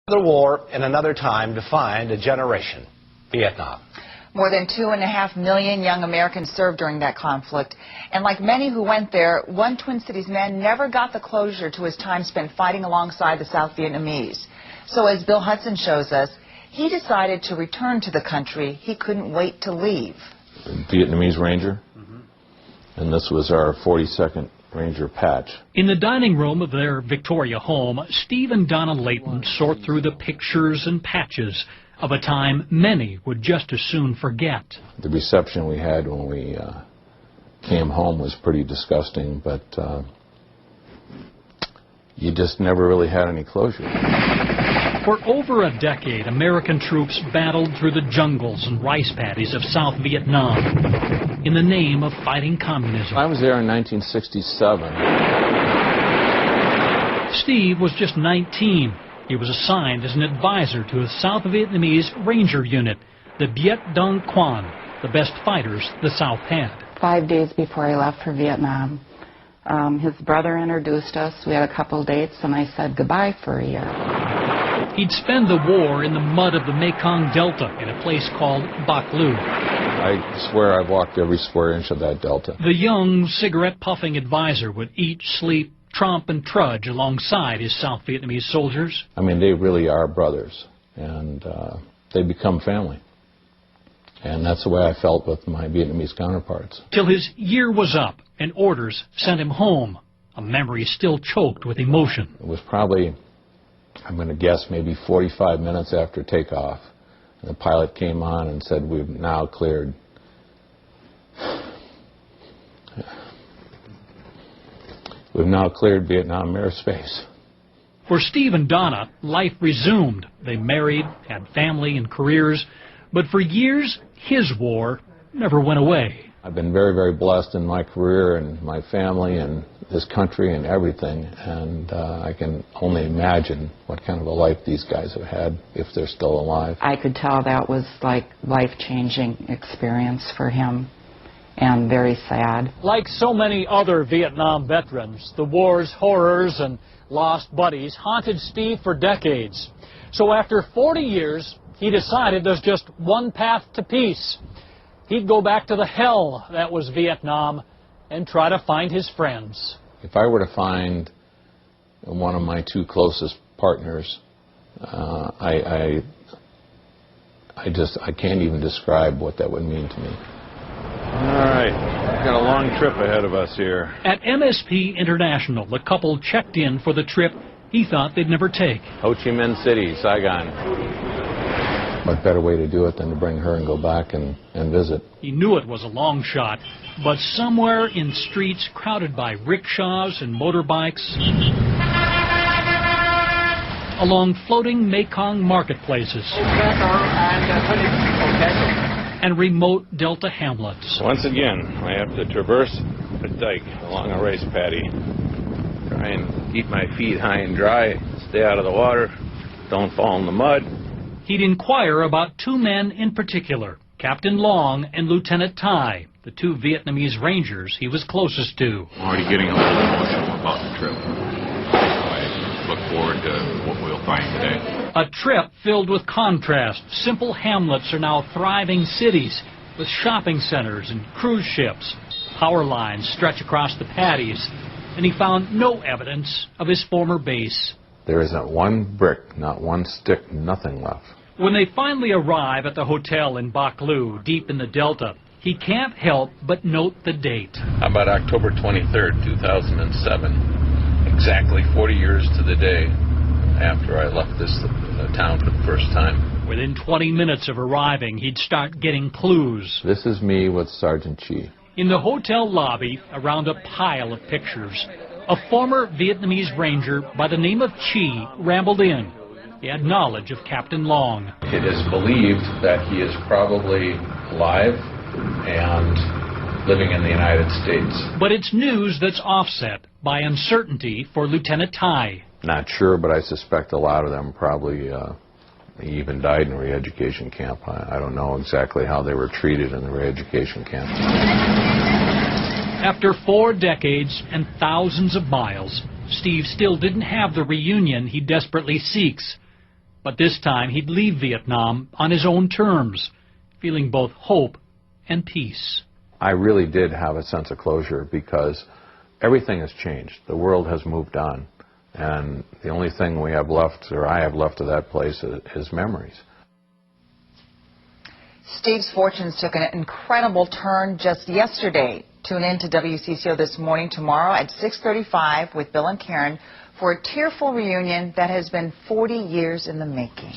Another war in another time defined a generation, Vietnam. More than 2.5 million young Americans served during that conflict. And like many who went there, one Twin Cities man never got the closure to his time spent fighting alongside the South Vietnamese. So as Bill Hudson shows us, he decided to return to the country. He couldn't wait to leave. Vietnamese Ranger, and this was our 42nd Ranger patch. In the dining room of their Victoria home, Steve and Donna Layton sort through the pictures and patches of a time many would just as soon forget. The reception we had when we came home was pretty disgusting, but you just never really had any closure. For over a decade, American troops battled through the jungles and rice paddies of South Vietnam in the name of fighting communism. I was there in 1967. Steve was just 19. He was assigned as an advisor to a South Vietnamese Ranger unit, the Viet Nam Quan, the best fighters the South had. 5 days before I left for Vietnam, his brother introduced us. We had a couple dates, and I said goodbye for a year. He'd spend the war in the mud of the Mekong Delta in a place called Bac Lu. I swear I've walked every square inch of that delta. The young, cigarette-puffing advisor would eat, sleep, tromp, and trudge alongside his South Vietnamese soldiers. I mean, they really are brothers, and they become family. And that's the way I felt with my Vietnamese counterparts. Till his year was up and orders sent him home, a memory still choked with emotion. It was probably, I'm going to guess, maybe 45 minutes after takeoff. And the pilot came on and said, "We've now cleared." We've now cleared Vietnam airspace. For Steve and Donna, life resumed. They married, had family and careers, but for years, his war never went away. I've been very, very blessed in my career and my family and this country and everything, and I can only imagine what kind of a life these guys have had if they're still alive. I could tell that was like life-changing experience for him, and very sad. Like so many other Vietnam veterans, the war's horrors and lost buddies haunted Steve for decades. So after 40 years, he decided there's just one path to peace. He'd go back to the hell that was Vietnam and try to find his friends. If I were to find one of my two closest partners, I can't even describe what that would mean to me. All right, we've got a long trip ahead of us here. At MSP International, the couple checked in for the trip he thought they'd never take. Ho Chi Minh City, Saigon. What better way to do it than to bring her and go back and visit? He knew it was a long shot, but somewhere in streets crowded by rickshaws and motorbikes, along floating Mekong marketplaces, and remote delta hamlets. Once again, I have to traverse a dike along a rice paddy. Try and keep my feet high and dry, stay out of the water, don't fall in the mud. He'd inquire about two men in particular, Captain Long and Lieutenant Tai, the two Vietnamese Rangers he was closest to. I'm already getting a little emotional about the trip. I look forward to what we'll find today. A trip filled with contrast. Simple hamlets are now thriving cities with shopping centers and cruise ships. Power lines stretch across the paddies, and he found no evidence of his former base. There isn't one brick, not one stick, nothing left. When they finally arrive at the hotel in Bac Lu, deep in the Delta, he can't help but note the date. How about October 23rd, 2007? Exactly 40 years to the day after I left this town for the first time. Within 20 minutes of arriving, he'd start getting clues. This is me with Sergeant Chi. In the hotel lobby, around a pile of pictures, a former Vietnamese Ranger by the name of Chi rambled in. He had knowledge of Captain Long. It is believed that he is probably alive and living in the United States. But it's news that's offset by uncertainty for Lieutenant Tai. Not sure, but I suspect a lot of them probably even died in a re-education camp. I don't know exactly how they were treated in the re-education camp. After 4 decades and thousands of miles, Steve still didn't have the reunion he desperately seeks. But this time he'd leave Vietnam on his own terms, feeling both hope and peace. I really did have a sense of closure because everything has changed. The world has moved on. And the only thing we have left, or I have left of that place, is memories. Steve's fortunes took an incredible turn just yesterday. Tune in to WCCO This Morning tomorrow at 6:35 with Bill and Karen for a tearful reunion that has been 40 years in the making.